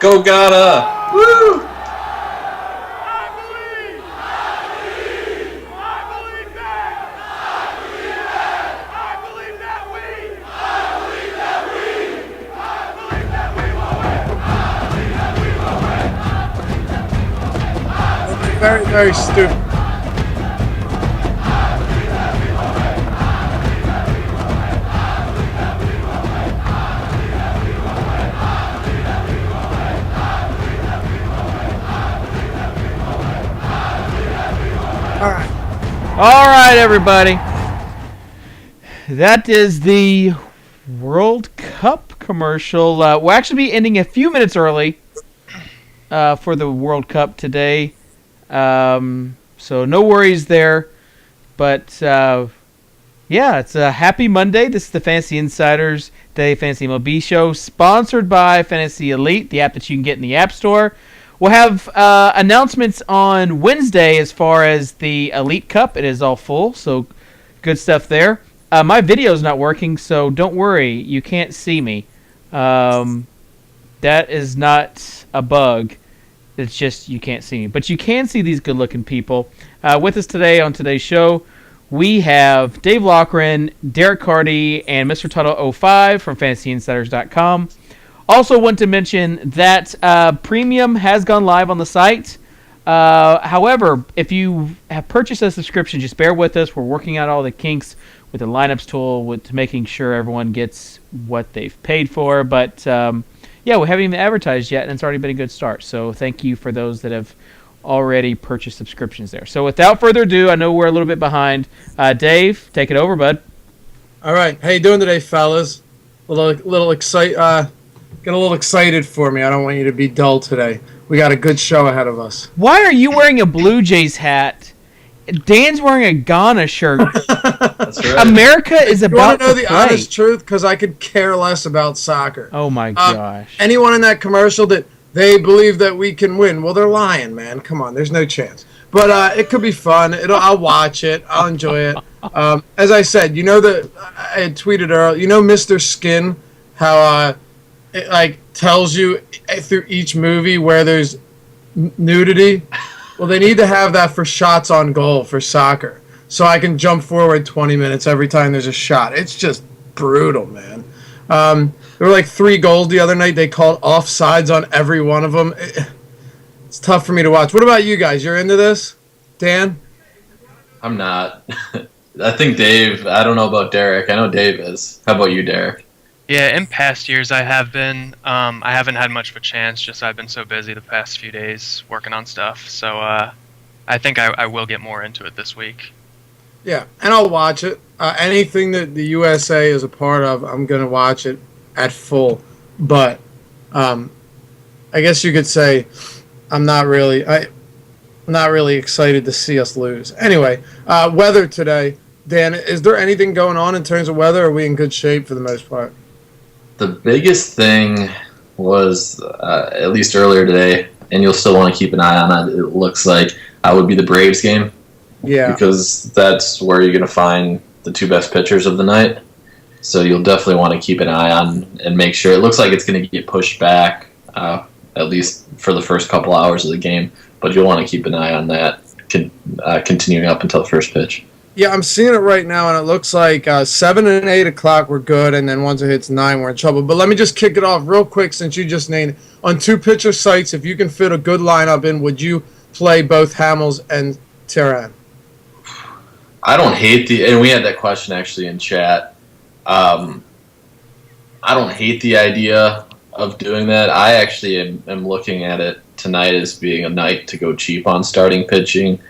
Go Gata! Woo! Very, very stupid. All right, everybody. That is the World Cup commercial. We'll actually be ending a few minutes early for the World Cup today. So no worries there. But, yeah, it's a happy Monday. This is the Fantasy Insiders Daily Fantasy MLB show, sponsored by FantasyElite, the app that you can get in the App Store. We'll have announcements on Wednesday as far as the Elite Cup. It is all full, so good stuff there. My video's not working, so don't worry. You can't see me. That is not a bug. It's just you can't see me. But you can see these good-looking people. With us today on today's show, we have Dave Loughran, Derek Carty, and Mr. Tuttle05 from FantasyInsiders.com. Also want to mention that Premium has gone live on the site. However, if you have purchased a subscription, just bear with us. We're working out all the kinks with the lineups tool to making sure everyone gets what they've paid for. But, yeah, we haven't even advertised yet, and it's already been a good start. So thank you for those that have already purchased subscriptions there. So without further ado, I know we're a little bit behind. Dave, take it over, bud. All right. How you doing today, fellas? Get a little excited for me. I don't want you to be dull today. We got a good show ahead of us. Why are you wearing a Blue Jays hat? Dan's wearing a Ghana shirt. That's right. America is about You want to know the play. honest truth? Because I could care less about soccer. Oh, my gosh. Anyone in that commercial that they believe that we can win, well, they're lying, man. Come on, there's no chance. But it could be fun. I'll watch it. I'll enjoy it. As I said, I had tweeted earlier, Mr. Skin, how it like tells you through each movie where there's nudity. Well, they need to have that for shots on goal for soccer, so I can jump forward 20 minutes every time there's a shot. It's just brutal, man. There were like 3 goals the other night. They called offsides on every one of them. It's tough for me to watch. What about you guys? You're into this, Dan? I'm not. I think Dave, I don't know about Derek. I know Dave is. How about you, Derek? Yeah, in past years I have been. I haven't had much of a chance, just I've been so busy the past few days working on stuff. So I think I will get more into it this week. Yeah, and I'll watch it. Anything that the USA is a part of, I'm going to watch it at full. But I guess you could say I'm not really excited to see us lose. Anyway, weather today. Dan, is there anything going on in terms of weather, or are we in good shape for the most part? The biggest thing was, at least earlier today, and you'll still want to keep an eye on it, it looks like, would be the Braves game. Yeah. Because that's where you're going to find the 2 best pitchers of the night. So you'll definitely want to keep an eye on and make sure. It looks like it's going to get pushed back, at least for the first couple hours of the game. But you'll want to keep an eye on that, continuing up until the first pitch. Yeah, I'm seeing it right now, and it looks like 7 and 8 o'clock we're good, and then once it hits 9, we're in trouble. But let me just kick it off real quick since you just named it. On 2 pitcher sites, if you can fit a good lineup in, would you play both Hamels and Teheran? I don't hate and we had that question actually in chat. I don't hate the idea of doing that. I actually am looking at it tonight as being a night to go cheap on starting pitching.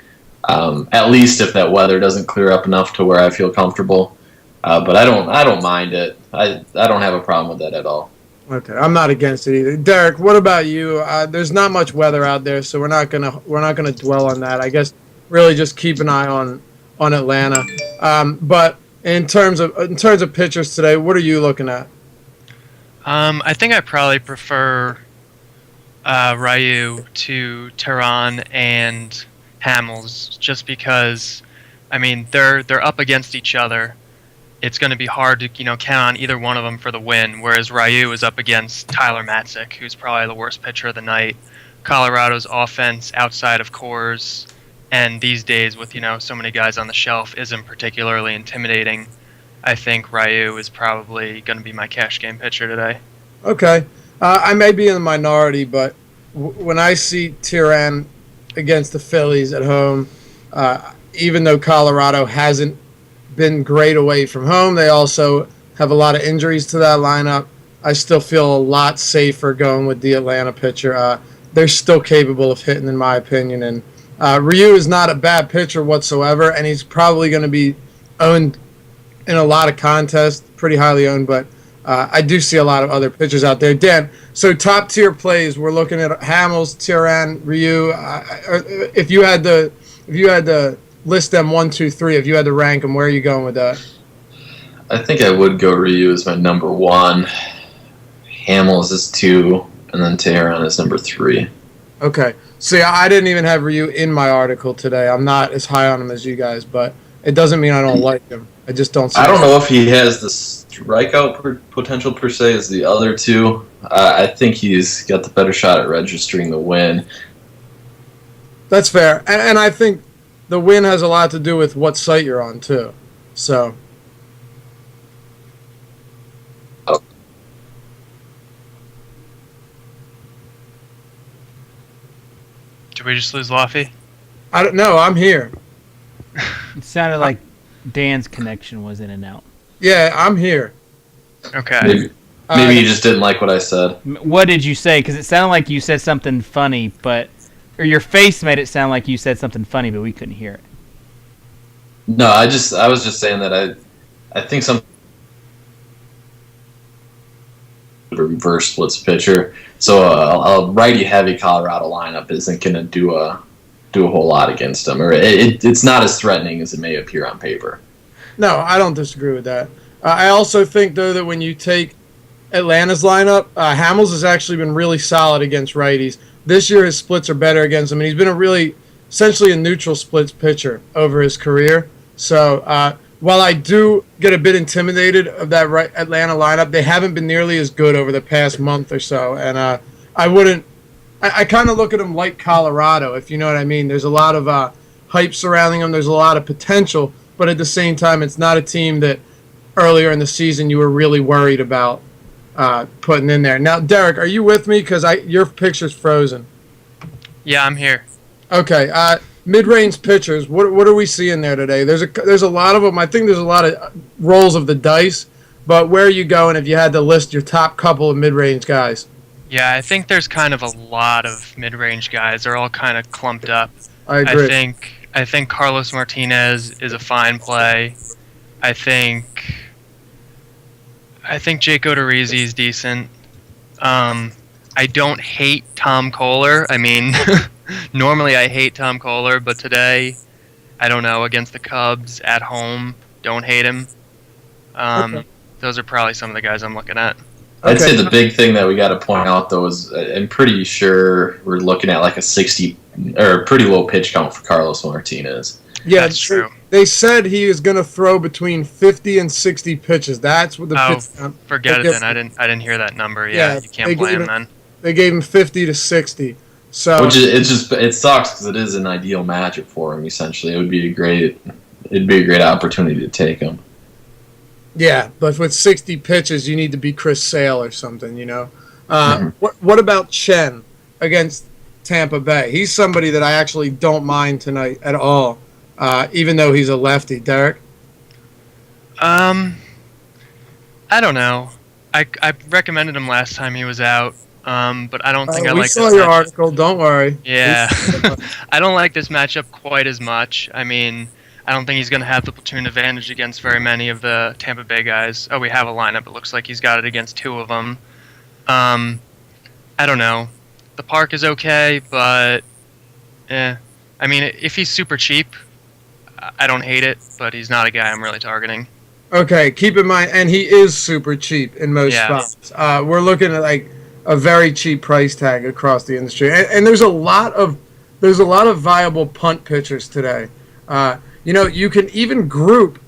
At least if that weather doesn't clear up enough to where I feel comfortable. But I don't mind it. I don't have a problem with that at all. Okay, I'm not against it either. Derek, what about you? There's not much weather out there, so we're not gonna dwell on that. I guess really just keep an eye on Atlanta. But in terms of pitchers today, what are you looking at? I think I probably prefer Ryu to Tehran and Hamels, just because, I mean, they're up against each other, it's going to be hard to count on either one of them for the win. Whereas Ryu is up against Tyler Matzik, who's probably the worst pitcher of the night. Colorado's offense outside of Coors, and these days with so many guys on the shelf, isn't particularly intimidating. I think Ryu is probably going to be my cash game pitcher today. Okay. I may be in the minority, but when I see Tyran against the Phillies at home, even though Colorado hasn't been great away from home, they also have a lot of injuries to that lineup. I still feel a lot safer going with the Atlanta pitcher. They're still capable of hitting, in my opinion. And Ryu is not a bad pitcher whatsoever, and he's probably going to be owned in a lot of contests, pretty highly owned, but I do see a lot of other pitchers out there. Dan, so top tier plays, we're looking at Hamels, Tyran, Ryu. If you had to list them 1, 2, 3, if you had to rank them, where are you going with that? I think I would go Ryu as my number 1. Hamels is 2, and then Teheran is number 3. Okay. See, I didn't even have Ryu in my article today. I'm not as high on him as you guys, but it doesn't mean I don't like him. I just don't see I don't know if he has the strikeout potential per se as the other two. I think he's got the better shot at registering the win. That's fair. And I think the win has a lot to do with what site you're on, too. So. Did we just lose Laffy? I don't know. I'm here. It sounded like Dan's connection was in and out. Yeah, I'm here. Okay. Maybe you just didn't like what I said. What did you say? Because it sounded like you said something funny, or your face made it sound like you said something funny, but we couldn't hear it. No, I was just saying that I think some reverse splits pitcher. So a righty heavy Colorado lineup isn't going to do a whole lot against them, or it's not as threatening as it may appear on paper. No, I don't disagree with that. I also think, though, that when you take Atlanta's lineup, Hamels has actually been really solid against righties. This year his splits are better against him, and he's been essentially a neutral splits pitcher over his career. So while I do get a bit intimidated of that Atlanta lineup, they haven't been nearly as good over the past month or so. And I kind of look at them like Colorado, if you know what I mean. There's a lot of hype surrounding them. There's a lot of potential, but at the same time, it's not a team that earlier in the season you were really worried about putting in there. Now, Derek, are you with me? Because your picture's frozen. Yeah, I'm here. Okay. Mid-range pitchers, what are we seeing there today? There's a lot of them. I think there's a lot of rolls of the dice, but where are you going if you had to list your top couple of mid-range guys? Yeah, I think there's kind of a lot of mid-range guys. They're all kind of clumped up. I agree. I think Carlos Martinez is a fine play. I think Jake Odorizzi is decent. I don't hate Tom Kohler. I mean, normally I hate Tom Kohler, but today, I don't know, against the Cubs at home, don't hate him. Okay. Those are probably some of the guys I'm looking at. I'd say the big thing that we got to point out, though, is I'm pretty sure we're looking at like a 60 or a pretty low pitch count for Carlos Martinez. Yeah, that's true. They said he is going to throw between 50 and 60 pitches. That's what the pitch count. Forget it then. I didn't hear that number. Yeah, you can't play him then. They gave him 50 to 60. So which it sucks because it is an ideal matchup for him. Essentially, it'd be a great opportunity to take him. Yeah, but with 60 pitches, you need to be Chris Sale or something, you know. What about Chen against Tampa Bay? He's somebody that I actually don't mind tonight at all, even though he's a lefty. Derek? I don't know. I recommended him last time he was out, but I don't think I like this matchup. We saw your article. Don't worry. Yeah. I don't like this matchup quite as much. I mean, I don't think he's going to have the platoon advantage against very many of the Tampa Bay guys. Oh, we have a lineup. It looks like he's got it against 2 of them. I don't know. The park is okay, but I mean, if he's super cheap, I don't hate it, but he's not a guy I'm really targeting. Okay, keep in mind, and he is super cheap in most spots. We're looking at like a very cheap price tag across the industry, and there's a lot of viable punt pitchers today. You know, you can even group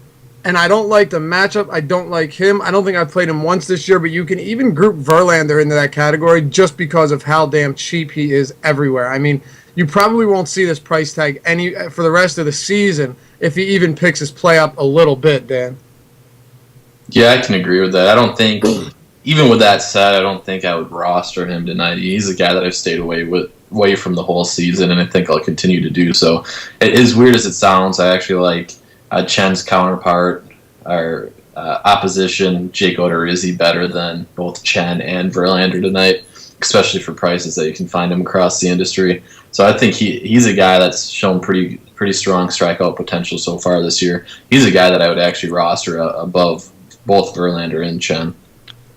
and I don't like the matchup. I don't like him. I don't think I've played him once this year, but you can even group Verlander into that category just because of how damn cheap he is everywhere. I mean, you probably won't see this price tag for the rest of the season if he even picks his play up a little bit, Dan. Yeah, I can agree with that. I don't think, even with that said, I don't think I would roster him tonight. He's a guy that I've stayed away from the whole season, and I think I'll continue to do so. As weird as it sounds, I actually like Chen's counterpart, our opposition, Jake Odorizzi, better than both Chen and Verlander tonight, especially for prices that you can find him across the industry. So I think he's a guy that's shown pretty strong strikeout potential so far this year. He's a guy that I would actually roster above both Verlander and Chen.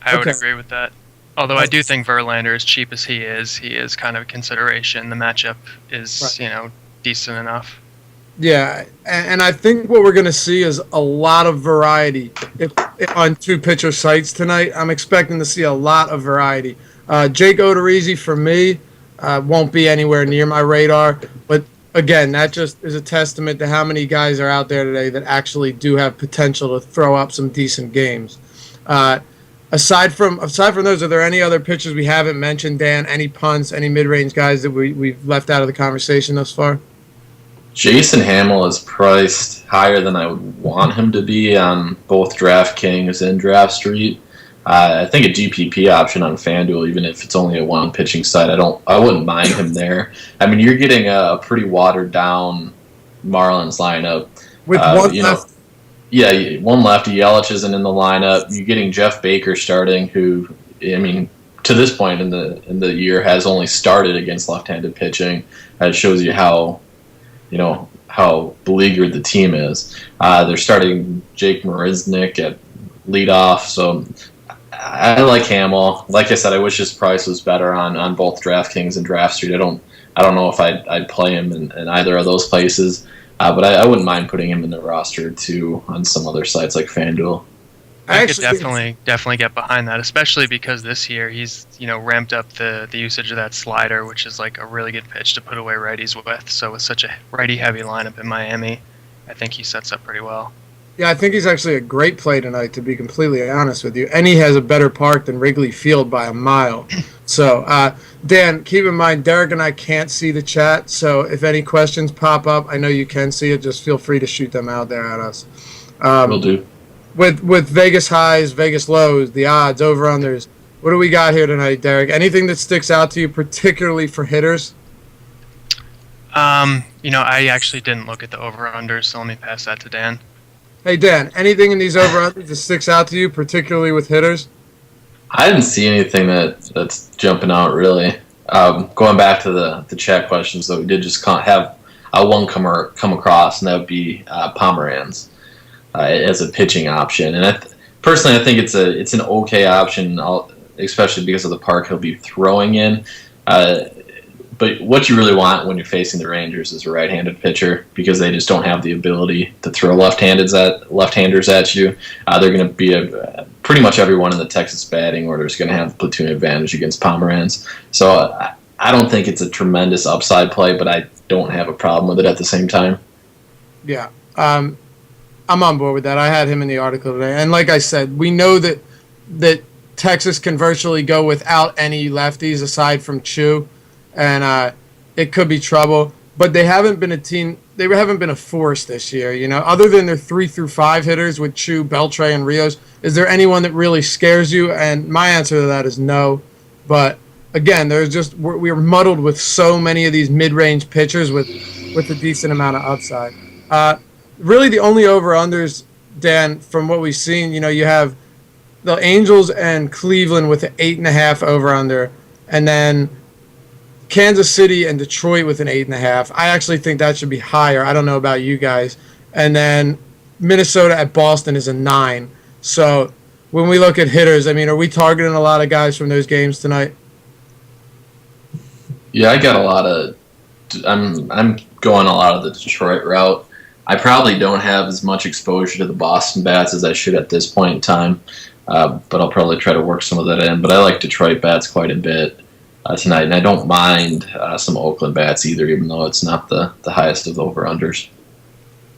I would agree with that. Although I do think Verlander, as cheap as he is kind of a consideration. The matchup is, decent enough. Yeah, and I think what we're going to see is a lot of variety on two-pitcher sites tonight. I'm expecting to see a lot of variety. Jake Odorizzi, for me, won't be anywhere near my radar. But, again, that just is a testament to how many guys are out there today that actually do have potential to throw up some decent games. Aside from those, are there any other pitchers we haven't mentioned, Dan? Any punts, any mid-range guys that we've left out of the conversation thus far? Jason Hamill is priced higher than I would want him to be on both DraftKings and DraftStreet. I think a GPP option on FanDuel, even if it's only a one pitching site, I wouldn't mind him there. I mean, you're getting a pretty watered down Marlins lineup with one left. Yeah, one lefty. Yelich isn't in the lineup. You're getting Jeff Baker starting, who, I mean, to this point in the year has only started against left-handed pitching. It shows you how beleaguered the team is. They're starting Jake Marisnick at leadoff, so I like Hamill. Like I said, I wish his price was better on both DraftKings and DraftStreet. I don't know if I'd play him in either of those places, but I wouldn't mind putting him in the roster too on some other sites like FanDuel. I could definitely get behind that, especially because this year he's ramped up the usage of that slider, which is like a really good pitch to put away righties with. So with such a righty heavy lineup in Miami, I think he sets up pretty well. Yeah, I think he's actually a great play tonight, to be completely honest with you. And he has a better park than Wrigley Field by a mile. So, Dan, keep in mind, Derek and I can't see the chat, so if any questions pop up, I know you can see it. Just feel free to shoot them out there at us. Will do. With Vegas highs, Vegas lows, the odds, over-unders, what do we got here tonight, Derek? Anything that sticks out to you, particularly for hitters? I actually didn't look at the over-unders, so let me pass that to Dan. Hey, Dan, anything in these over-unders that sticks out to you, particularly with hitters? I didn't see anything that's jumping out, really. Going back to the chat questions, though, we did just have one come across, and that would be Pomeranz. As a pitching option, and personally, I think it's an okay option, especially because of the park he'll be throwing in. But what you really want when you're facing the Rangers is a right-handed pitcher, because they just don't have the ability to throw left-handers at you. They're going to be pretty much everyone in the Texas batting order is going to have the platoon advantage against Pomeranz. So I don't think it's a tremendous upside play, but I don't have a problem with it at the same time. Yeah. I'm on board with that. I had him in the article today. And like I said, we know that Texas can virtually go without any lefties aside from Chu, and it could be trouble. But they haven't been a team. They haven't been a force this year. Other than their 3 through 5 hitters with Chu, Beltre, and Rios, is there anyone that really scares you? And my answer to that is no. But again, we're muddled with so many of these mid-range pitchers with a decent amount of upside. Really, the only over-unders, Dan, from what we've seen, you have the Angels and Cleveland with an 8.5 over-under, and then Kansas City and Detroit with an 8.5. I actually think that should be higher. I don't know about you guys. And then Minnesota at Boston is a 9. So when we look at hitters, I mean, are we targeting a lot of guys from those games tonight? Yeah, I got a lot of. I'm going a lot of the Detroit route. I probably don't have as much exposure to the Boston bats as I should at this point in time, but I'll probably try to work some of that in. But I like Detroit bats quite a bit tonight, and I don't mind some Oakland bats either, even though it's not the highest of the over-unders.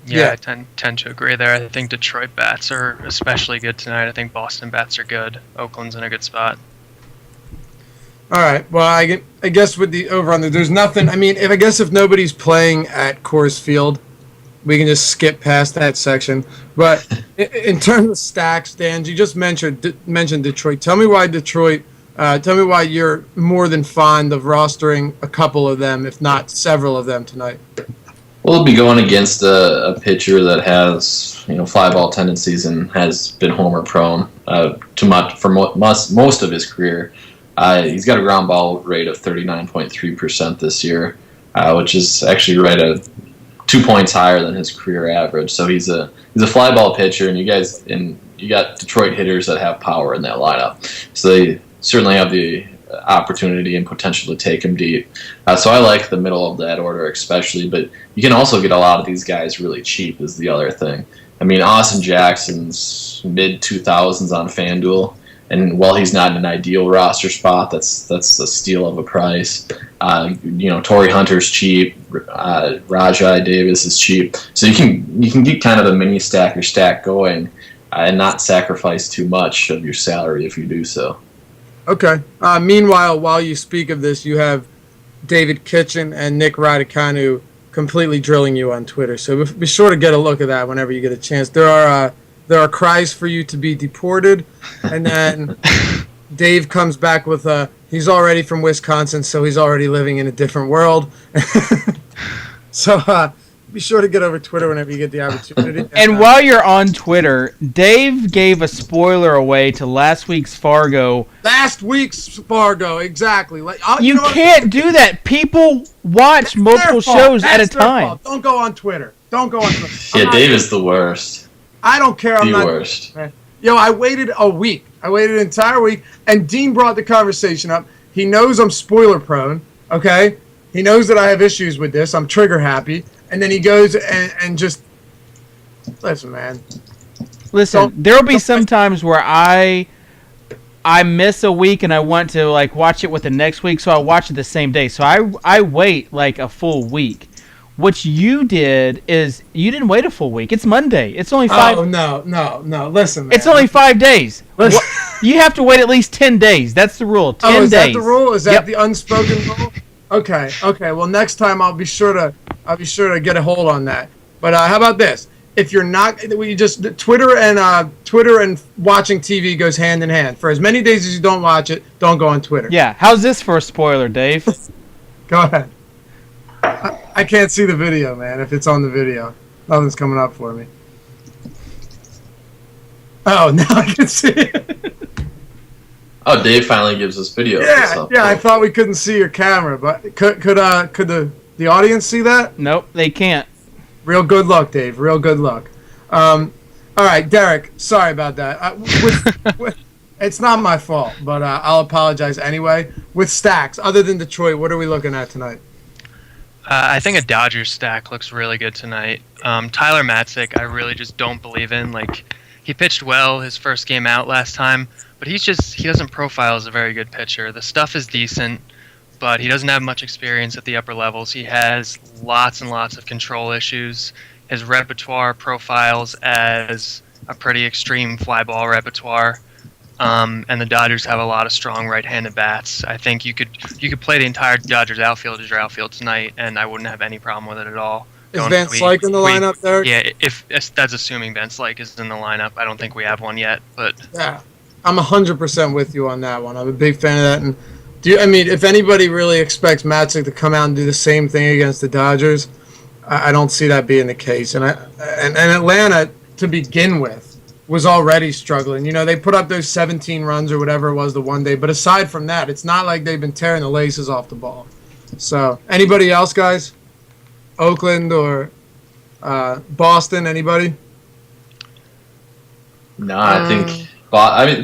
Yeah, I tend to agree there. I think Detroit bats are especially good tonight. I think Boston bats are good. Oakland's in a good spot. All right. Well, I guess with the over under, there's nothing. I mean, if nobody's playing at Coors Field, we can just skip past that section. But in terms of stacks, Dan, you just mentioned Detroit. Tell me why Detroit. Tell me why you're more than fond of rostering a couple of them, if not several of them tonight. Well, it'll be going against a pitcher that has fly ball tendencies and has been homer prone for most of his career. He's got a ground ball rate of 39.3% this year, which is actually right at 2 points higher than his career average. So he's a fly ball pitcher, and you got Detroit hitters that have power in that lineup. So they certainly have the opportunity and potential to take him deep. So I like the middle of that order especially, but you can also get a lot of these guys really cheap is the other thing. I mean, Austin Jackson's mid-2000s on FanDuel, and while he's not in an ideal roster spot, that's a steal of a price. Torrey Hunter's cheap. Rajai Davis is cheap. So you can get kind of a mini stack or stack going and not sacrifice too much of your salary if you do so. Okay. Meanwhile, while you speak of this, you have David Kitchen and Nick Radicanu completely drilling you on Twitter. So be sure to get a look at that whenever you get a chance. There are cries for you to be deported, and then Dave comes back with he's already from Wisconsin, so he's already living in a different world. So be sure to get over Twitter whenever you get the opportunity. And while you're on Twitter, Dave gave a spoiler away to last week's Fargo. Last week's Fargo, exactly. You can't do that. People watch multiple shows at a time. Don't go on Twitter. Yeah, Dave is the worst. I don't care. I'm the not worst. Yo, I waited a week. I waited an entire week, and Dean brought the conversation up. He knows I'm spoiler prone, okay? He knows that I have issues with this. I'm trigger happy. And then he goes and just... Listen, man. Listen, there'll be some times where I miss a week and I want to watch it with the next week, so I watch it the same day. So I wait a full week. What you did is you didn't wait a full week. It's Monday. It's only 5. Oh, no. Listen, man. It's only 5 days. You have to wait at least 10 days. That's the rule. 10 days. Is that the rule? Is that the unspoken rule? Okay. Well, next time I'll be sure to get a hold on that. But how about this? If you're not, Twitter and watching TV goes hand in hand. For as many days as you don't watch it, don't go on Twitter. Yeah. How's this for a spoiler, Dave? Go ahead. I can't see the video, man. If it's on the video, nothing's coming up for me. Oh, now I can see it. Oh, Dave finally gives us video. Yeah. I thought we couldn't see your camera, but could the audience see that? Nope, they can't. Real good luck, Dave. Real good luck. All right, Derek. Sorry about that. It's not my fault, but I'll apologize anyway. With stacks, other than Detroit, what are we looking at tonight? I think a Dodgers stack looks really good tonight. Tyler Matzik, I really just don't believe in. He pitched well his first game out last time, but he doesn't profile as a very good pitcher. The stuff is decent, but he doesn't have much experience at the upper levels. He has lots and lots of control issues. His repertoire profiles as a pretty extreme fly ball repertoire. And the Dodgers have a lot of strong right-handed bats. I think you could play the entire Dodgers outfield as your outfield tonight, and I wouldn't have any problem with it at all. Is Van Slyke in the lineup there? Yeah, if that's assuming Van Slyke is in the lineup. I don't think we have one yet, but yeah, I'm 100% with you on that one. I'm a big fan of that. And if anybody really expects Matzik to come out and do the same thing against the Dodgers, I don't see that being the case. And Atlanta, to begin with, was already struggling. They put up those 17 runs or whatever it was the one day. But aside from that, it's not like they've been tearing the laces off the ball. So, anybody else, guys? Oakland or Boston, anybody? No, I think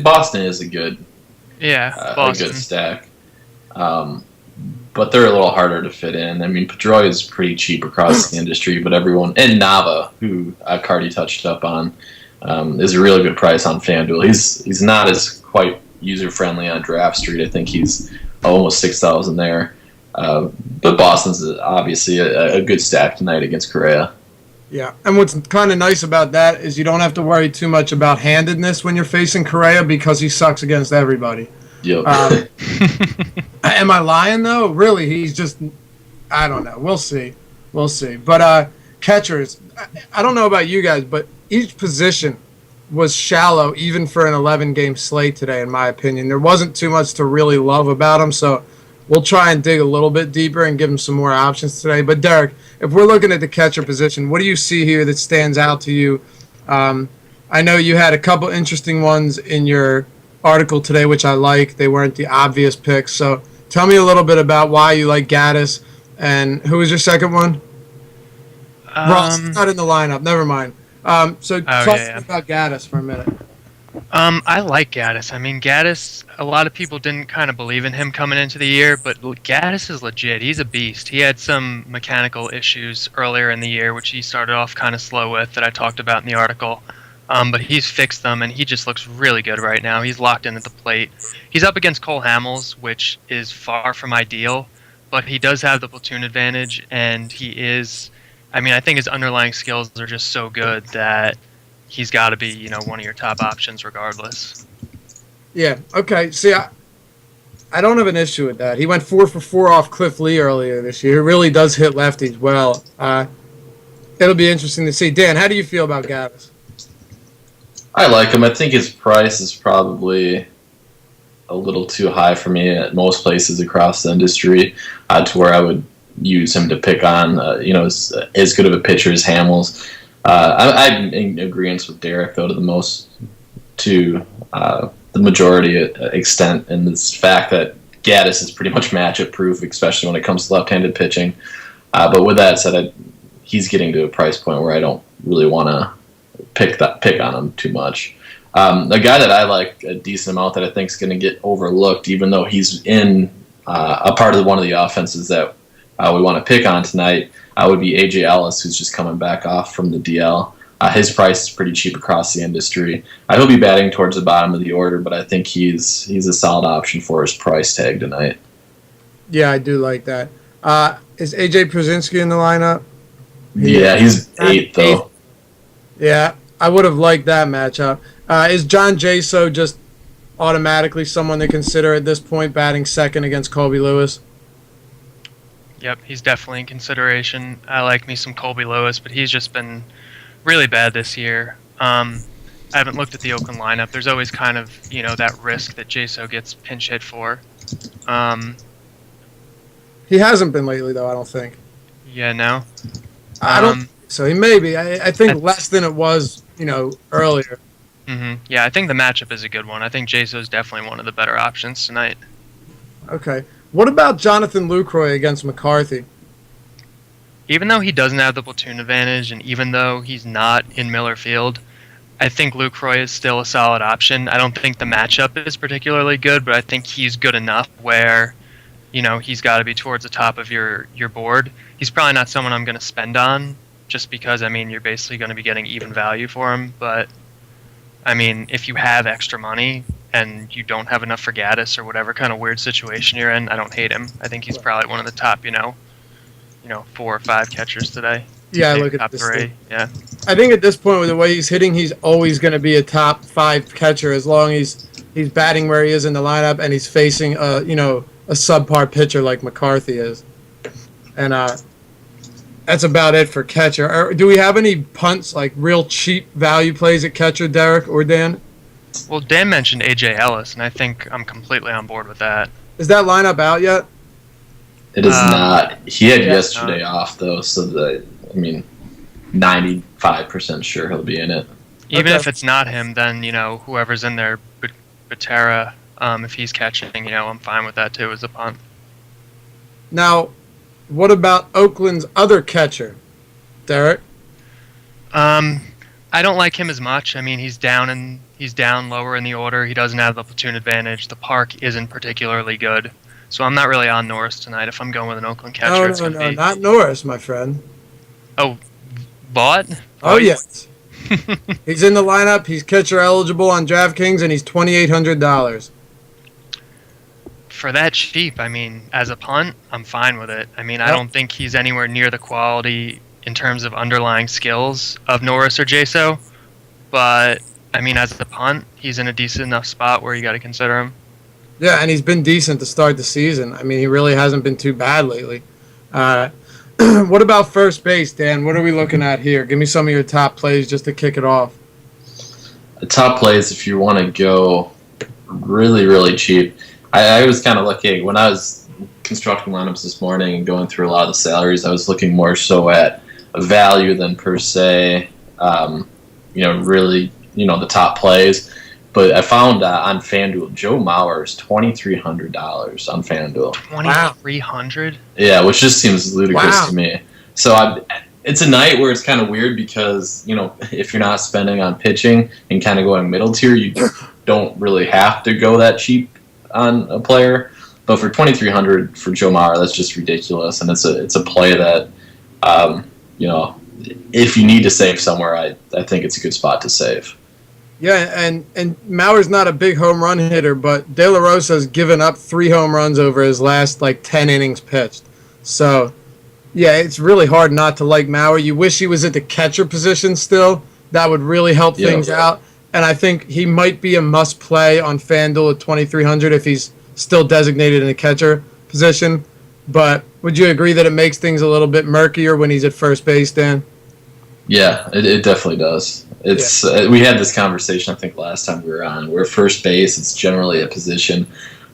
Boston is a good stack. But they're a little harder to fit in. Pedroia is pretty cheap across the industry, but everyone, and Nava, who Cardi touched up on, is a really good price on FanDuel. He's not as quite user friendly on Draft Street. I think he's almost 6,000 there. But Boston's obviously a good stack tonight against Correa. Yeah, and what's kind of nice about that is you don't have to worry too much about handedness when you're facing Correa because he sucks against everybody. Yep. Am I lying though? Really, he's just I don't know. We'll see. We'll see. But catchers, I don't know about you guys, but each position was shallow even for an 11-game slate today, in my opinion. There wasn't too much to really love about them, so we'll try and dig a little bit deeper and give them some more options today. But Derek, if we're looking at the catcher position, what do you see here that stands out to you? I know you had a couple interesting ones in your article today, which I like. They weren't the obvious picks. So tell me a little bit about why you like Gaddis, and who was your second one? Ross not in the lineup. Never mind. So talk to me about Gaddis for a minute. I like Gaddis. I mean, Gaddis, a lot of people didn't kind of believe in him coming into the year, but Gaddis is legit. He's a beast. He had some mechanical issues earlier in the year, which he started off kind of slow with, that I talked about in the article. But he's fixed them, and he just looks really good right now. He's locked in at the plate. He's up against Cole Hamels, which is far from ideal, but he does have the platoon advantage, and he is... I mean, I think his underlying skills are just so good that he's got to be, you know, one of your top options regardless. Yeah, okay. See, I don't have an issue with that. He went 4 for 4 off Cliff Lee earlier this year. He really does hit lefties well. It'll be interesting to see. Dan, how do you feel about Gaddis? I like him. I think his price is probably a little too high for me at most places across the industry to where I would use him to pick on, as good of a pitcher as Hamels. I'm in agreement with Derek, though, to the majority extent, in this fact that Gaddis is pretty much matchup proof, especially when it comes to left-handed pitching. But with that said, he's getting to a price point where I don't really want to pick on him too much. A guy that I like a decent amount that I think is going to get overlooked, even though he's in a part of one of the offenses that we want to pick on tonight, would be A.J. Ellis, who's just coming back off from the DL. His price is pretty cheap across the industry. He'll be batting towards the bottom of the order, but I think he's a solid option for his price tag tonight. Yeah, I do like that. Is A.J. Przinsky in the lineup? Yeah, he's 8th, though. Yeah, I would have liked that matchup. Is John Jaso just automatically someone to consider at this point, batting second against Colby Lewis? Yep, he's definitely in consideration. I like me some Colby Lewis, but he's just been really bad this year. I haven't looked at the Oakland lineup. There's always kind of, that risk that Jaso gets pinch hit for. He hasn't been lately, though, I don't think. Yeah, no? I don't think so. He may be. I think less than it was, earlier. Mm-hmm. Yeah, I think the matchup is a good one. I think Jaso's definitely one of the better options tonight. Okay. What about Jonathan Lucroy against McCarthy? Even though he doesn't have the platoon advantage, and even though he's not in Miller Field, I think Lucroy is still a solid option. I don't think the matchup is particularly good, but I think he's good enough where, he's got to be towards the top of your board. He's probably not someone I'm going to spend on, just because, you're basically going to be getting even value for him. But, if you have extra money and you don't have enough for Gaddis or whatever kind of weird situation you're in, I don't hate him. I think he's probably one of the top, 4 or 5 catchers today. Yeah, I look at top this 3. thing. Yeah. I think at this point, with the way he's hitting, he's always going to be a top 5 catcher as long as he's batting where he is in the lineup and he's facing a subpar pitcher like McCarthy is. And that's about it for catcher. Do we have any punts, like real cheap value plays at catcher, Derek or Dan? Well, Dan mentioned A.J. Ellis, and I think I'm completely on board with that. Is that lineup out yet? It is not. He had yesterday off, though, so 95% sure he'll be in it. Even if it's not him, then, whoever's in there, Batera, if he's catching, I'm fine with that, too, as a punt. Now, what about Oakland's other catcher, Derek? I don't like him as much. He's down lower in the order. He doesn't have the platoon advantage. The park isn't particularly good. So I'm not really on Norris tonight. If I'm going with an Oakland catcher, No, not Norris, my friend. Oh, Vaught? Oh, yes. He's in the lineup. He's catcher eligible on DraftKings, and he's $2,800. For that cheap, as a punt, I'm fine with it. I don't think he's anywhere near the quality in terms of underlying skills of Norris or Jaso, but I mean, as a punt, he's in a decent enough spot where you got to consider him. Yeah, and he's been decent to start the season. I mean, he really hasn't been too bad lately. What about first base, Dan? What are we looking at here? Give me some of your top plays just to kick it off. The top plays, if you want to go really, really cheap. I was kind of looking, when I was constructing lineups this morning and going through a lot of the salaries, I was looking more so at value than per se, really, the top plays. But I found on FanDuel, Joe Mauer is $2,300 on FanDuel. $2,300? Yeah, which just seems ludicrous Wow. to me. So it's a night where it's kind of weird because, if you're not spending on pitching and kind of going middle tier, you don't really have to go that cheap on a player. But for $2,300 for Joe Mauer, that's just ridiculous. And it's a play that, if you need to save somewhere, I think it's a good spot to save. Yeah, and Mauer's not a big home run hitter, but De La Rosa's given up 3 home runs over his last 10 innings pitched. So, yeah, it's really hard not to like Mauer. You wish he was at the catcher position still. That would really help things out. And I think he might be a must play on FanDuel at $2,300 if he's still designated in the catcher position. But would you agree that it makes things a little bit murkier when he's at first base, Dan? Yeah, it definitely does. We had this conversation, I think, last time we were on, where first base, it's generally a position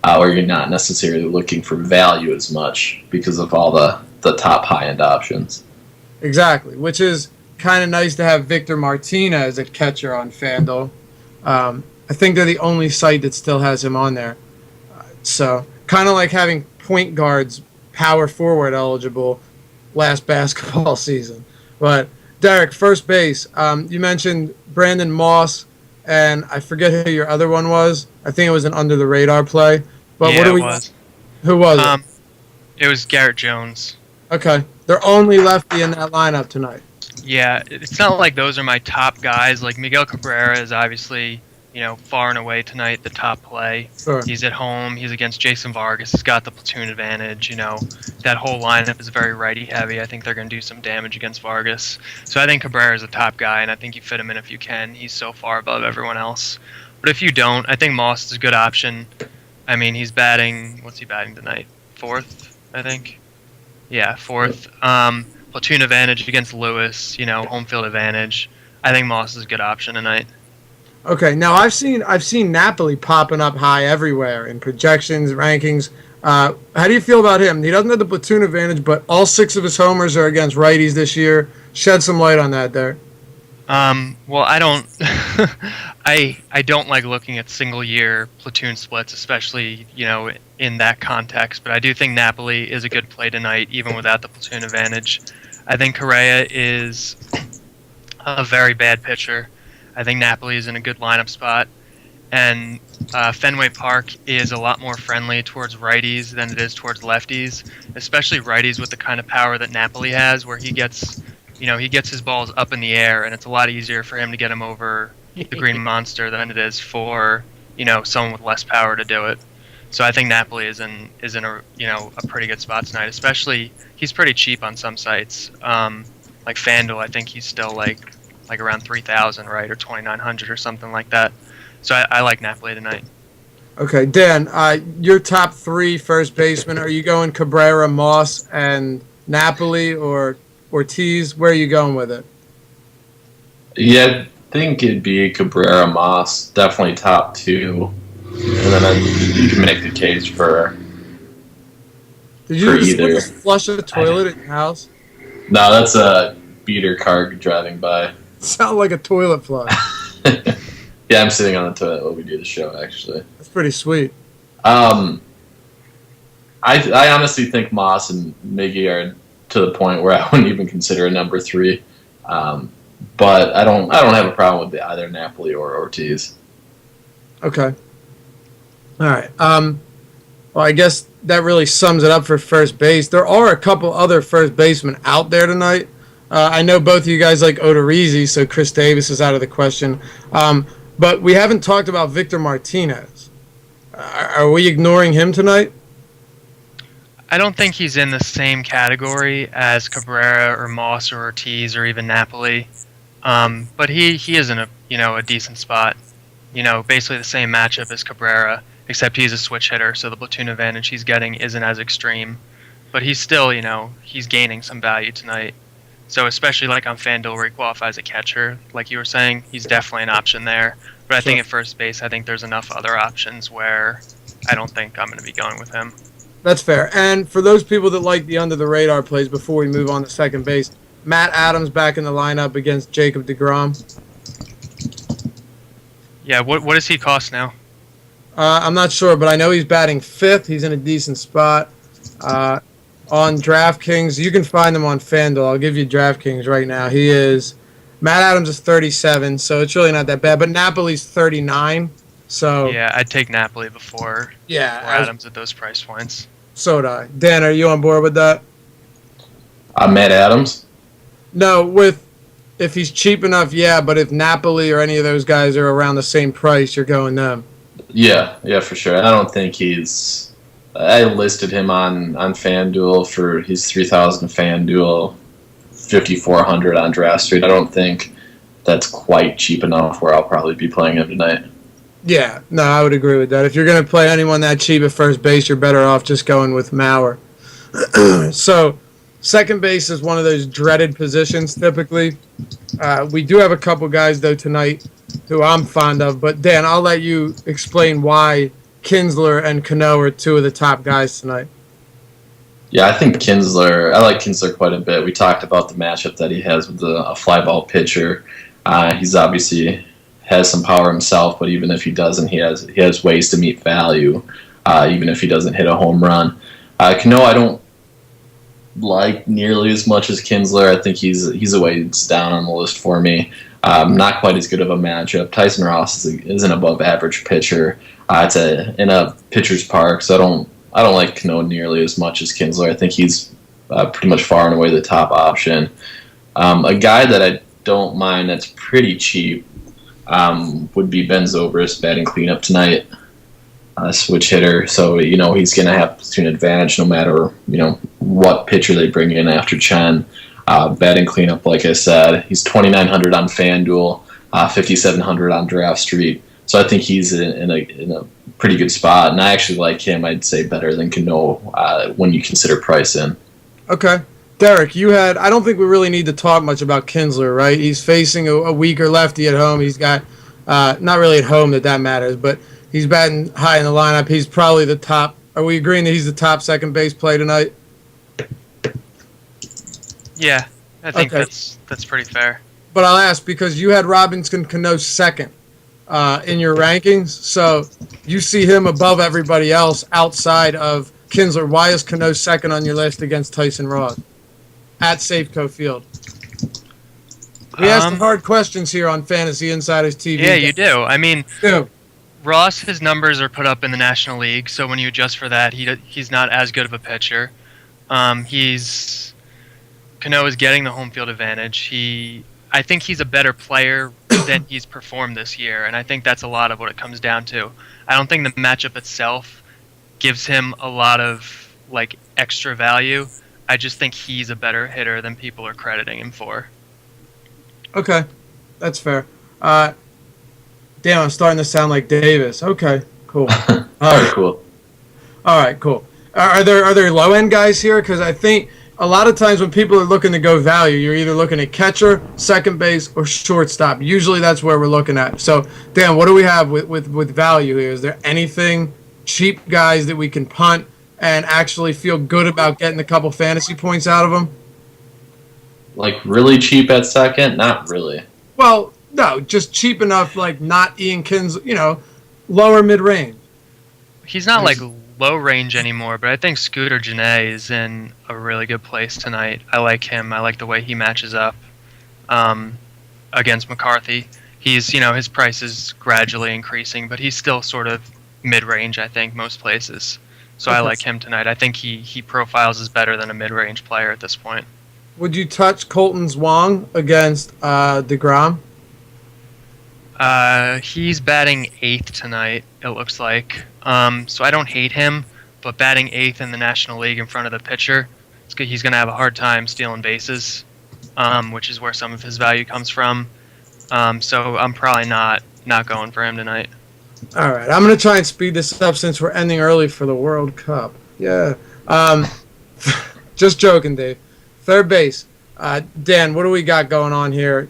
where you're not necessarily looking for value as much because of all the top high-end options. Exactly, which is kind of nice to have Victor Martinez at catcher on FanDuel. I think they're the only site that still has him on there. So kind of like having point guards power forward eligible last basketball season. But Derek, first base, you mentioned Brandon Moss, and I forget who your other one was. I think it was an under-the-radar play. But Yeah, it was. Who was it? It was Garrett Jones. Okay. They're only lefty in that lineup tonight. Yeah, it's not like those are my top guys. Like Miguel Cabrera is obviously, far and away tonight the top play. Sure. He's at home. He's against Jason Vargas. He's got the platoon advantage. That whole lineup is very righty heavy. I think they're going to do some damage against Vargas. So I think Cabrera is a top guy, and I think you fit him in if you can. He's so far above everyone else. But if you don't, I think Moss is a good option. I mean, he's batting. What's he batting tonight? 4th, I think. Yeah, 4th. Platoon advantage against Lewis. Home field advantage. I think Moss is a good option tonight. Okay, now I've seen Napoli popping up high everywhere in projections, rankings. How do you feel about him? He doesn't have the platoon advantage, but all 6 of his homers are against righties this year. Shed some light on that there. Well, I don't, I don't like looking at single year platoon splits, especially, in that context, but I do think Napoli is a good play tonight, even without the platoon advantage. I think Correa is a very bad pitcher. I think Napoli is in a good lineup spot, and Fenway Park is a lot more friendly towards righties than it is towards lefties, especially righties with the kind of power that Napoli has, where he gets his balls up in the air, and it's a lot easier for him to get him over the Green Monster than it is for someone with less power to do it. So I think Napoli is in a pretty good spot tonight. Especially he's pretty cheap on some sites, like FanDuel. I think he's still like around 3,000, right, or 2,900 or something like that. So I like Napoli tonight. Okay, Dan, your top 3 first basemen, are you going Cabrera, Moss, and Napoli, or Ortiz? Where are you going with it? Yeah, I think it'd be Cabrera, Moss, definitely top 2. And then you can make the case for Did you either. just flush a toilet at your house? No, that's a beater car driving by. Sound like a toilet flush. Yeah, I'm sitting on the toilet while we do the show, actually. That's pretty sweet. I honestly think Moss and Miggy are to the point where I wouldn't even consider a number 3. But I don't have a problem with either Napoli or Ortiz. Okay. All right. Well, I guess that really sums it up for first base. There are a couple other first basemen out there tonight. I know both of you guys like Odorizzi, so Chris Davis is out of the question. But we haven't talked about Victor Martinez. Are we ignoring him tonight? I don't think he's in the same category as Cabrera or Moss or Ortiz or even Napoli. But he is in a decent spot. Basically the same matchup as Cabrera, except he's a switch hitter, so the platoon advantage he's getting isn't as extreme. But he's still, he's gaining some value tonight. So especially like on FanDuel where he qualifies a catcher, like you were saying, he's definitely an option there. But I think at first base, I think there's enough other options where I don't think I'm going to be going with him. That's fair. And for those people that like the under-the-radar plays before we move on to second base, Matt Adams back in the lineup against Jacob deGrom. Yeah, what does he cost now? I'm not sure, but I know he's batting fifth. He's in a decent spot. On DraftKings, you can find him on FanDuel. I'll give you DraftKings right now. Matt Adams is 37, so it's really not that bad. But Napoli's 39, so Yeah, I'd take Napoli before Adams at those price points. So would I. Dan, are you on board with that? Matt Adams. No, if he's cheap enough, yeah. But if Napoli or any of those guys are around the same price, you're going them. Yeah, for sure. I don't think he's. I listed him on FanDuel for his 3,000 FanDuel, 5,400 on Draft Street. I don't think that's quite cheap enough where I'll probably be playing him tonight. Yeah, no, I would agree with that. If you're going to play anyone that cheap at first base, you're better off just going with Mauer. So, second base is one of those dreaded positions typically. We do have a couple guys, though, tonight who I'm fond of. But, Dan, I'll let you explain why Kinsler and Cano are two of the top guys tonight. Yeah, I think I like Kinsler quite a bit. We talked about the matchup that he has with a fly ball pitcher. He's obviously has some power himself, but even if he doesn't, he has ways to meet value, even if he doesn't hit a home run. Cano, I don't like nearly as much as Kinsler. I think he's a ways down on the list for me. Not quite as good of a matchup. Tyson Ross is an above average pitcher. It's in a pitcher's park, so I don't like Cano nearly as much as Kinsler. I think he's pretty much far and away the top option. A guy that I don't mind that's pretty cheap would be Ben Zobrist batting cleanup tonight. Switch hitter, so he's going to have platoon advantage no matter what pitcher they bring in after Chen. Batting cleanup, like I said, he's 2,900 on FanDuel, 5,700 on Draft Street. So I think he's in a pretty good spot, and I actually like him. I'd say better than Cano when you consider price in. Okay, Derek, I don't think we really need to talk much about Kinsler, right? He's facing a weaker lefty at home. He's got not really at home that matters, but he's batting high in the lineup. He's probably the top. Are we agreeing that he's the top second base play tonight? Yeah, I think that's pretty fair. But I'll ask because you had Robinson Cano second in your rankings, so you see him above everybody else outside of Kinsler. Why is Cano second on your list against Tyson Ross at Safeco Field? We ask the hard questions here on Fantasy Insiders TV. Yeah, you do. I mean, Ross, his numbers are put up in the National League, so when you adjust for that, he's not as good of a pitcher. Cano is getting the home field advantage. I think he's a better player than he's performed this year, and I think that's a lot of what it comes down to. I don't think the matchup itself gives him a lot of extra value. I just think he's a better hitter than people are crediting him for. Okay, that's fair. Damn, I'm starting to sound like Davis. Okay, cool. All right, cool. All right, cool. Are there low end guys here? Because I think a lot of times when people are looking to go value, you're either looking at catcher, second base, or shortstop. Usually that's where we're looking at. So, Dan, what do we have with value here? Is there anything cheap guys that we can punt and actually feel good about getting a couple fantasy points out of them? Like really cheap at second? Not really. Well, no, just cheap enough, not Ian Kinsler, lower mid-range. He's not low range anymore, but I think Scooter Janae is in a really good place tonight. I like him. I like the way he matches up against McCarthy. He's, his price is gradually increasing, but he's still sort of mid-range, I think, most places. So I like him tonight. I think he profiles as better than a mid-range player at this point. Would you touch Colton Wong against DeGrom? He's batting 8th tonight, it looks like. So I don't hate him, but batting 8th in the National League in front of the pitcher, he's going to have a hard time stealing bases, which is where some of his value comes from. So I'm probably not going for him tonight. All right, I'm going to try and speed this up since we're ending early for the World Cup. Yeah. Just joking, Dave. Third base. Dan, what do we got going on here?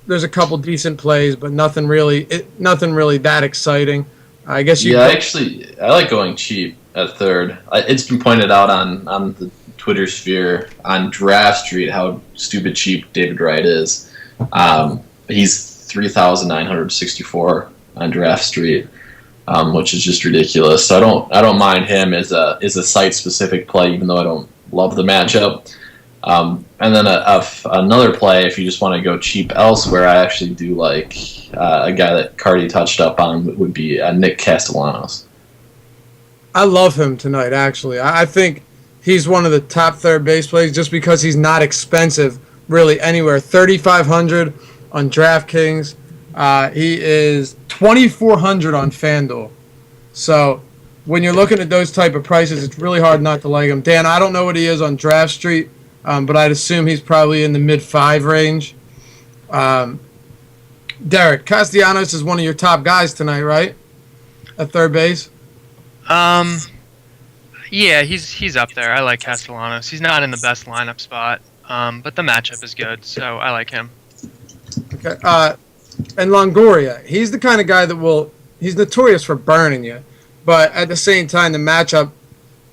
There's a couple decent plays, but nothing really that exciting. I guess you. Yeah, actually, I like going cheap at third. It's been pointed out on the Twitter sphere on Draft Street how stupid cheap David Wright is. He's 3,964 on Draft Street, which is just ridiculous. So I don't mind him as a site specific play, even though I don't love the matchup. And then another play, if you just want to go cheap elsewhere, I actually do like a guy that Cardi touched up on would be Nick Castellanos. I love him tonight, actually. I think he's one of the top third base plays just because he's not expensive really anywhere. 3,500 on DraftKings. He is 2,400 on FanDuel. So when you're looking at those type of prices, it's really hard not to like him. Dan, I don't know what he is on Draft Street. But I'd assume he's probably in the mid-5 range. Derek, Castellanos is one of your top guys tonight, right? At third base? Yeah, he's up there. I like Castellanos. He's not in the best lineup spot, but the matchup is good, so I like him. Okay. And Longoria, he's the kind of guy that he's notorious for burning you, but at the same time, the matchup,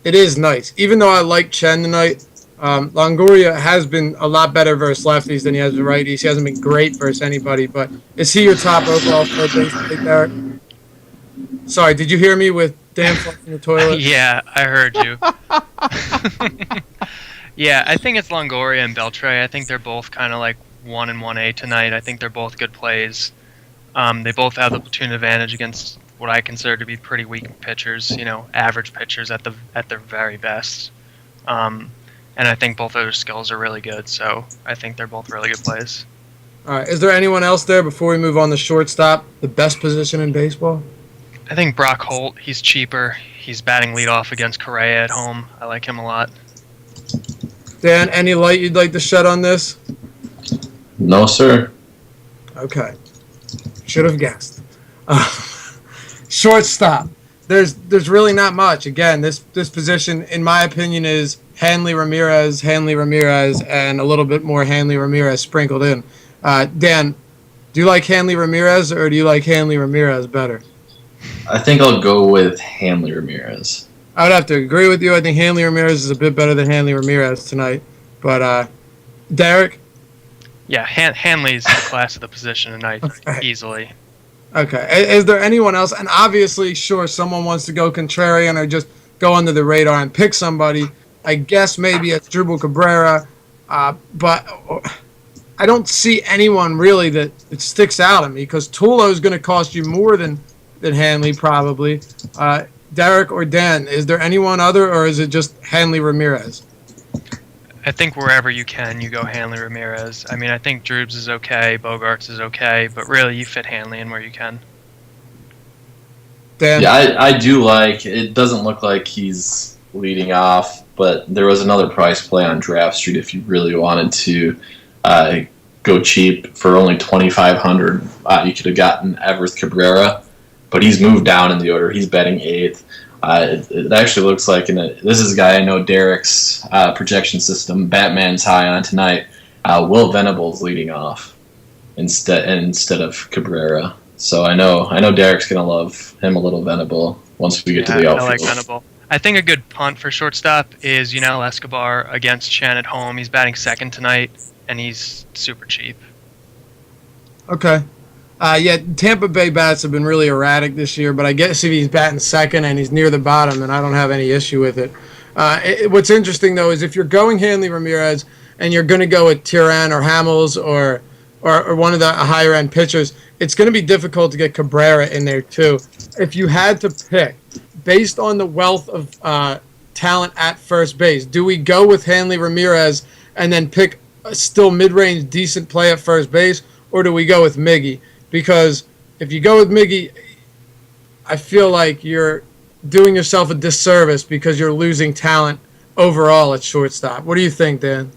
it is nice. Even though I like Chen tonight, Longoria has been a lot better versus lefties than he has versus righties. He hasn't been great versus anybody, but is he your top overall third baseman, Derek? Sorry, did you hear me with Dan flushing the toilet? Yeah, I heard you. Yeah, I think it's Longoria and Beltre. I think they're both kind of like 1 and 1A tonight. I think they're both good plays. They both have the platoon advantage against what I consider to be pretty weak pitchers, average pitchers at their very best. And I think both of their skills are really good, so I think they're both really good plays. All right. Is there anyone else there before we move on to shortstop, the best position in baseball? I think Brock Holt, he's cheaper. He's batting leadoff against Correa at home. I like him a lot. Dan, any light you'd like to shed on this? No, sir. Okay. Should have guessed. Shortstop. There's really not much. Again, this position, in my opinion, is Hanley Ramirez, and a little bit more Hanley Ramirez sprinkled in. Dan, do you like Hanley Ramirez or do you like Hanley Ramirez better? I think I'll go with Hanley Ramirez. I would have to agree with you. I think Hanley Ramirez is a bit better than Hanley Ramirez tonight. But Derek? Yeah, Hanley's the class of the position tonight, easily. Okay. Is there anyone else? And obviously, sure, someone wants to go contrarian or just go under the radar and pick somebody. I guess maybe it's Drupal Cabrera, but I don't see anyone really that sticks out at me because Tulo is going to cost you more than Hanley probably. Derek or Dan, is there anyone other, or is it just Hanley Ramirez? I think wherever you can, you go Hanley Ramirez. I mean, I think Drubs is okay, Bogarts is okay, but really you fit Hanley in where you can. Dan? Yeah, I do like, it doesn't look like he's leading off, but there was another price play on Draft Street if you really wanted to go cheap for only $2,500. You could have gotten Everth Cabrera, but he's moved down in the order. He's batting 8th. It actually looks like, this is a guy I know Derek's projection system, Batman's high on tonight. Will Venable's leading off instead of Cabrera. So I know Derek's going to love him a little Venable once we get to the outfield. I like Venable. I think a good punt for shortstop is Yunel Escobar against Chen at home. He's batting 2nd tonight, and he's super cheap. Okay. Yeah, Tampa Bay bats have been really erratic this year, but I guess if he's batting 2nd and he's near the bottom, then I don't have any issue with it. What's interesting, though, is if you're going Hanley Ramirez and you're going to go with Tiran or Hamels or one of the higher-end pitchers, it's going to be difficult to get Cabrera in there, too. If you had to pick, based on the wealth of talent at first base, do we go with Hanley Ramirez and then pick a still mid-range decent play at first base, or do we go with Miggy? Because if you go with Miggy, I feel like you're doing yourself a disservice because you're losing talent overall at shortstop. What do you think, Dan?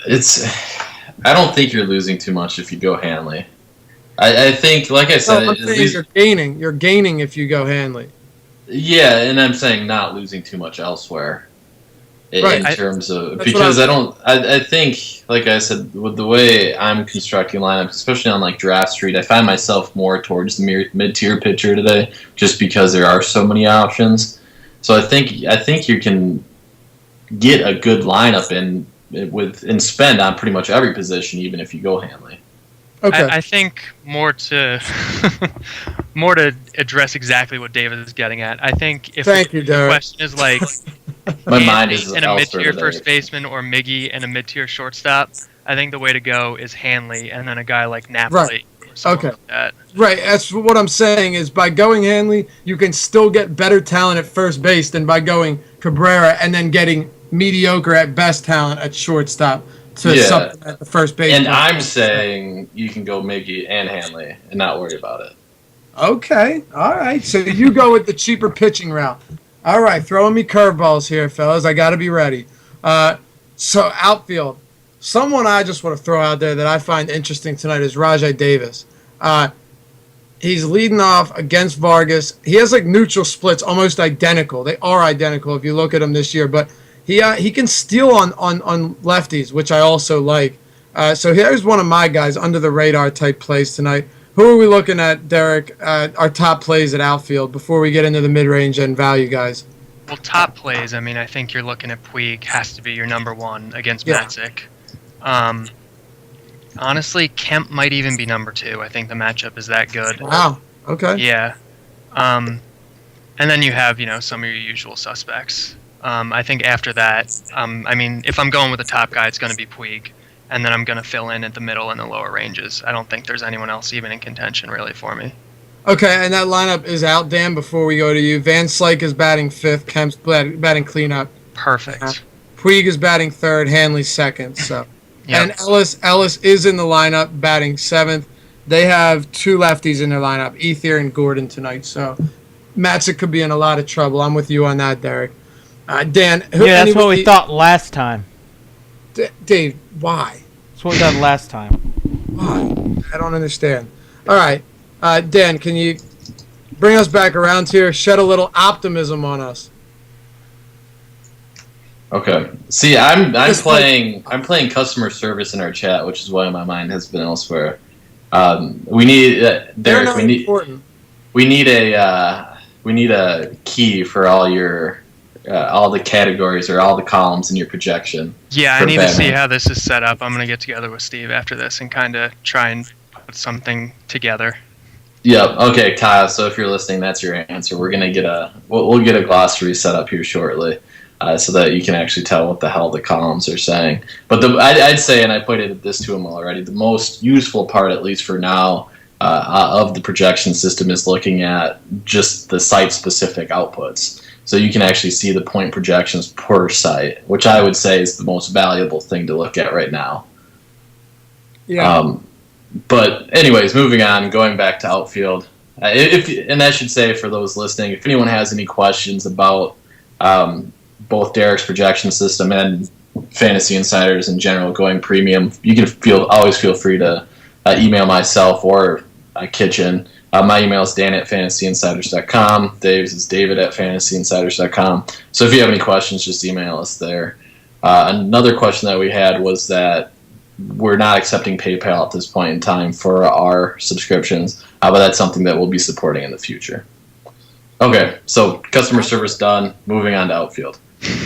I don't think you're losing too much if you go Hanley. I think, like I said, No, I'm saying you're gaining. You're gaining if you go Hanley. Yeah, and I'm saying not losing too much elsewhere. Right. In terms of, because I think, like I said, with the way I'm constructing lineups, especially on like Draft Street, I find myself more towards the mid-tier pitcher today, just because there are so many options. So I think you can get a good lineup and spend on pretty much every position, even if you go Hanley. Okay. I think more to more to address exactly what David is getting at. I think if Thank you, the Derek. question is like My mind is and a elsewhere mid-tier today. first baseman or Miggy and a mid-tier shortstop, I think the way to go is Hanley and then a guy like Napoli. Right. Or someone Okay. like that. Right. That's what I'm saying is by going Hanley, you can still get better talent at first base than by going Cabrera and then getting mediocre at best talent at shortstop to supplement the first base. And I'm saying you can go Miggy and Hanley and not worry about it. Okay. All right. So you go with the cheaper pitching route. All right. Throwing me curveballs here, fellas. I got to be ready. So outfield. Someone I just want to throw out there that I find interesting tonight is Rajai Davis. He's leading off against Vargas. He has like neutral splits, almost identical. They are identical if you look at him this year. But he can steal on lefties, which I also like. So here's one of my guys under the radar type plays tonight. Who are we looking at, Derek? Our top plays at outfield before we get into the mid range and value guys. Well, top plays. I mean, I think you're looking at Puig has to be your number one against Yeah. Matzik. Honestly, Kemp might even be number two. I think the matchup is that good. Wow. Okay. Yeah. And then you have, some of your usual suspects. I think after that, I mean, if I'm going with the top guy, it's going to be Puig. And then I'm going to fill in at the middle and the lower ranges. I don't think there's anyone else even in contention, really, for me. Okay, and that lineup is out, Dan, before we go to you. Van Slyke is batting fifth. Kemp's batting cleanup. Perfect. Puig is batting third. Hanley's second. So, Yep. And Ellis is in the lineup, batting seventh. They have two lefties in their lineup, Ethier and Gordon tonight. So, Matzik could be in a lot of trouble. I'm with you on that, Derek. Dan, Yeah, that's what we thought last time. Dave, why? That's what we thought last time. Why? I don't understand. All right, Dan, can you bring us back around here? Shed a little optimism on us. Okay. See, I'm playing customer service in our chat, which is why my mind has been elsewhere. We need Derek. We need a key for all your all the categories or all the columns in your projection. Yeah, I need to see how this is set up. I'm gonna get together with Steve after this and kind of try and put something together. Yep. Okay, Kyle. So if you're listening, that's your answer. We're gonna get we'll get a glossary set up here shortly. So that you can actually tell what the hell the columns are saying. But I'd say, and I pointed this to him already, the most useful part, at least for now, of the projection system is looking at just the site-specific outputs. So you can actually see the point projections per site, which I would say is the most valuable thing to look at right now. Yeah. But anyways, moving on, going back to outfield. And I should say for those listening, if anyone has any questions about both Derek's projection system and Fantasy Insiders in general going premium, you can always feel free to email myself or Kitchen. My email is dan@fantasyinsiders.com. Dave's is david@fantasyinsiders.com. So if you have any questions, just email us there. Another question that we had was that we're not accepting PayPal at this point in time for our subscriptions, but that's something that we'll be supporting in the future. Okay, so customer service done. Moving on to outfield.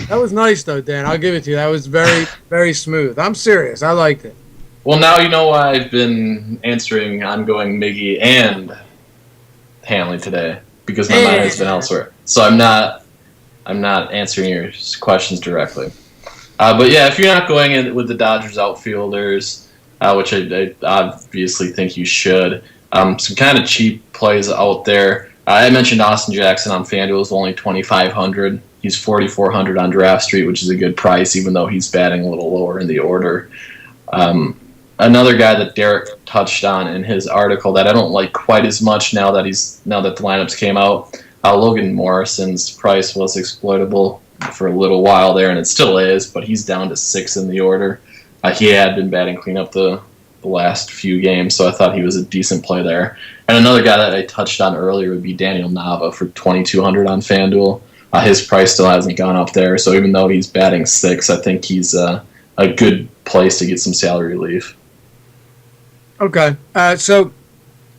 That was nice, though, Dan. I'll give it to you. That was very, very smooth. I'm serious. I liked it. Well, now you know why I've been answering ongoing Miggy and Hanley today, because my mind has been elsewhere. So I'm not answering your questions directly. But yeah, if you're not going in with the Dodgers outfielders, which I obviously think you should, some kind of cheap plays out there. I mentioned Austin Jackson on FanDuel is only $2,500. He's $4,400 on Draft Street, which is a good price, even though he's batting a little lower in the order. another guy that Derek touched on in his article that I don't like quite as much now that the lineups came out. Logan Morrison's price was exploitable for a little while there, and it still is, but he's down to 6 in the order. He had been batting cleanup the last few games, so I thought he was a decent play there. And another guy that I touched on earlier would be Daniel Nava for $2,200 on FanDuel. His price still hasn't gone up there, so even though he's batting 6, I think he's a good place to get some salary relief. Okay, so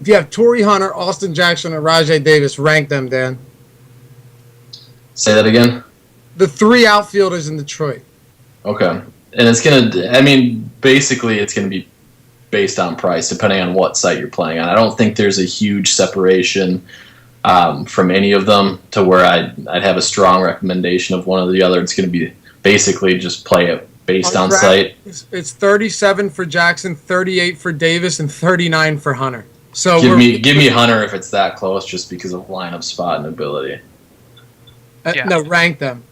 if you have Torrey Hunter, Austin Jackson, or Rajai Davis, rank them, Dan. Say that again? The 3 outfielders in Detroit. Okay. And it's going to, basically it's going to be based on price, depending on what site you're playing on. I don't think there's a huge separation from any of them to where I'd have a strong recommendation of one or the other. It's going to be basically just play it based on site. It's 37 for Jackson, 38 for Davis, and 39 for Hunter. So give me Hunter if it's that close, just because of lineup spot and ability. No, rank them.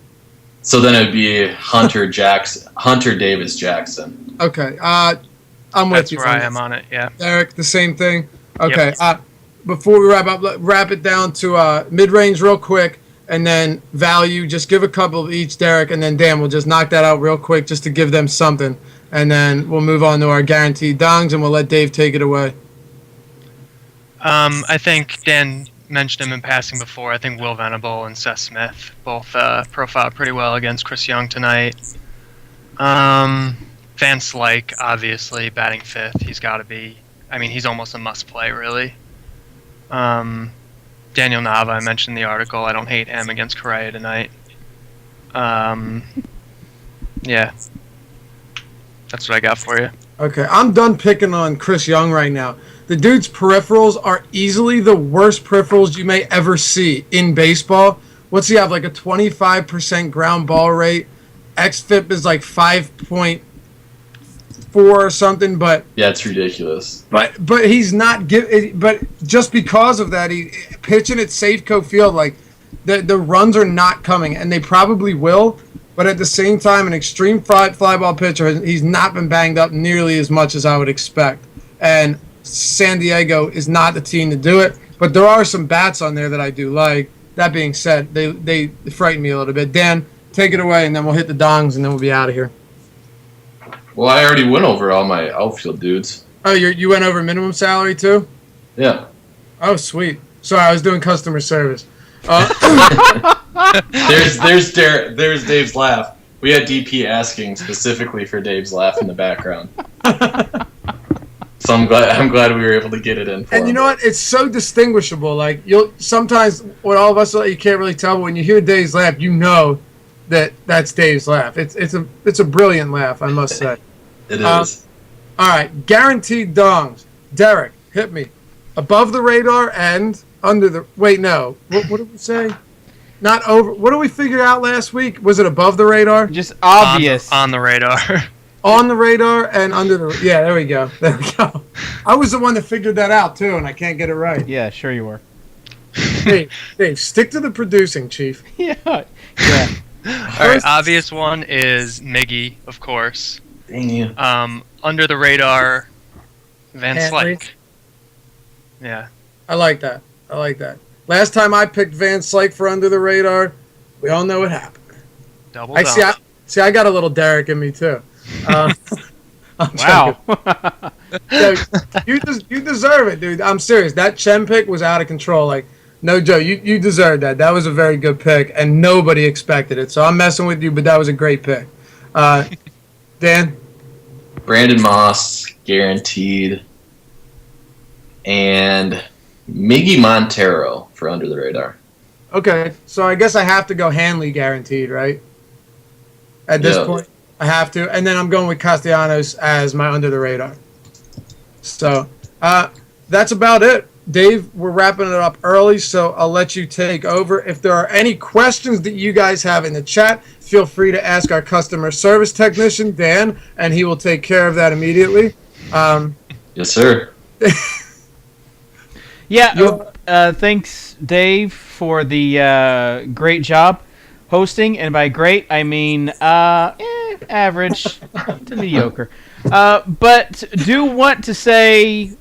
So then it'd be Hunter, Davis, Jackson. Okay, I'm with you. That's where I am on it. Yeah. Derek, the same thing. Okay. Yep. Before we wrap up, wrap it down to mid-range real quick, and then value. Just give a couple of each, Derek, and then Dan. We'll just knock that out real quick, just to give them something, and then we'll move on to our guaranteed dongs, and we'll let Dave take it away. I think Dan mentioned him in passing before. I think Will Venable and Seth Smith both profiled pretty well against Chris Young tonight. Van Slyke, obviously, batting 5th. He's got to be. He's almost a must-play, really. Daniel Nava, I mentioned in the article. I don't hate him against Correa tonight. Yeah. That's what I got for you. Okay, I'm done picking on Chris Young right now. The dude's peripherals are easily the worst peripherals you may ever see in baseball. What's he have, like a 25% ground ball rate? xFIP is like 5.4 or something, but yeah, it's ridiculous. But he's not but just because of that, he pitching at Safeco Field, like the runs are not coming, and they probably will. But at the same time, an extreme fly ball pitcher, he's not been banged up nearly as much as I would expect. And San Diego is not the team to do it. But there are some bats on there that I do like. That being said, they frighten me a little bit. Dan, take it away, and then we'll hit the dongs, and then we'll be out of here. Well, I already went over all my outfield dudes. Oh, you went over minimum salary too? Yeah. Oh, sweet. Sorry, I was doing customer service. There's Dave's laugh. We had DP asking specifically for Dave's laugh in the background. So I'm glad we were able to get it in for him. And you know what? It's so distinguishable. Like you'll sometimes what all of us you can't really tell, but when you hear Dave's laugh, you know that's Dave's laugh. It's a brilliant laugh, I must say. It is. All right, guaranteed dongs. Derek, hit me. Above the radar and under the. Wait, no. What did we say? Not over. What did we figure out last week? Was it above the radar? Just obvious. On the radar. On the radar and under the. Yeah, there we go. There we go. I was the one that figured that out too, and I can't get it right. Yeah, sure you were. Dave, stick to the producing, Chief. Yeah. All right, obvious one is Miggy, of course. Dang you. Under the radar, Van Henry. Slyke. Yeah. I like that. Last time I picked Van Slyke for under the radar, we all know what happened. Double down. I got a little Derek in me too. I'm Wow. So, you deserve it, dude. I'm serious. That Chen pick was out of control. Like, no joke. You deserved that. That was a very good pick, and nobody expected it. So I'm messing with you, but that was a great pick. Dan? Brandon Moss, guaranteed. And Miggy Montero for under the radar. Okay, so I guess I have to go Hanley guaranteed, right? At this point, I have to. And then I'm going with Castellanos as my under the radar. So that's about it. Dave, we're wrapping it up early, so I'll let you take over. If there are any questions that you guys have in the chat, feel free to ask our customer service technician, Dan, and he will take care of that immediately. Yes, sir. Yeah, thanks, Dave, for the great job hosting. And by great, I mean average to mediocre. But do want to say,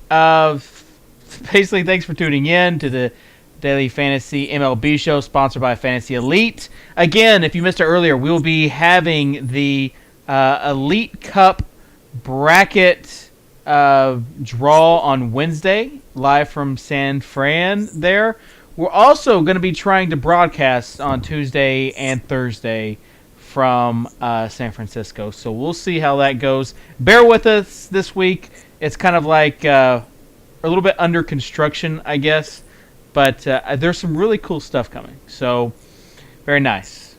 basically, thanks for tuning in to the Daily Fantasy MLB show sponsored by Fantasy Elite. Again, if you missed it earlier, we'll be having the Elite Cup bracket draw on Wednesday, live from San Fran there. We're also going to be trying to broadcast on Tuesday and Thursday from San Francisco. So we'll see how that goes. Bear with us this week. It's kind of like a little bit under construction, I guess. But there's some really cool stuff coming. So very nice.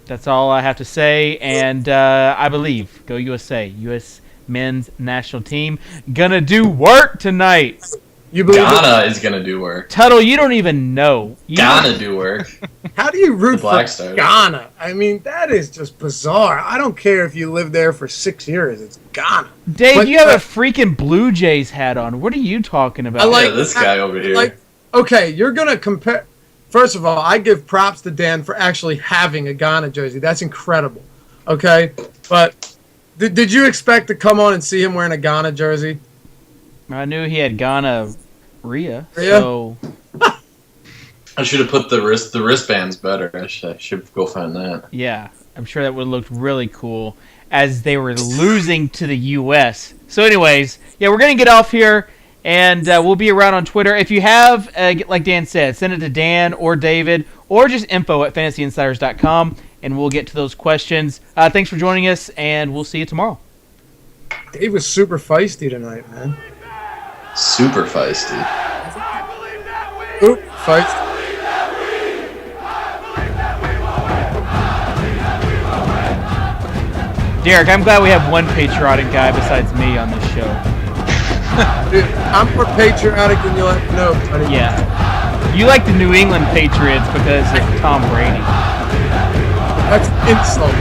That's all I have to say. And I believe, go USA. U.S. men's national team gonna do work tonight. You believe Ghana is gonna do work. Tuttle, you don't even know. Ghana do work. How do you root for Stars. Ghana? I mean, that is just bizarre. I don't care if you live there for 6 years. It's Ghana. Dave, But, you have a freaking Blue Jays hat on. What are you talking about? I like Yeah, this guy over here. Like, okay, you're gonna compare. First of all, I give props to Dan for actually having a Ghana jersey. That's incredible. Okay, but did you expect to come on and see him wearing a Ghana jersey? I knew he had Ghana Rhea. Rhea? So I should have put the wristbands better. I should go find that. yeah, I'm sure that would have looked really cool as they were losing to the U.S. So anyways, yeah, we're going to get off here, and we'll be around on Twitter. If you have, like Dan said, send it to Dan or David, or just info@fantasyinsiders.com, and we'll get to those questions. Thanks for joining us, and we'll see you tomorrow. Dave was super feisty tonight, man. Super feisty. Oop, feisty. Derek, I'm glad we have one patriotic guy besides me on this show. Dude, I'm more patriotic than you'll ever know, buddy. Yeah. You like the New England Patriots because of Tom Brady. That's insult.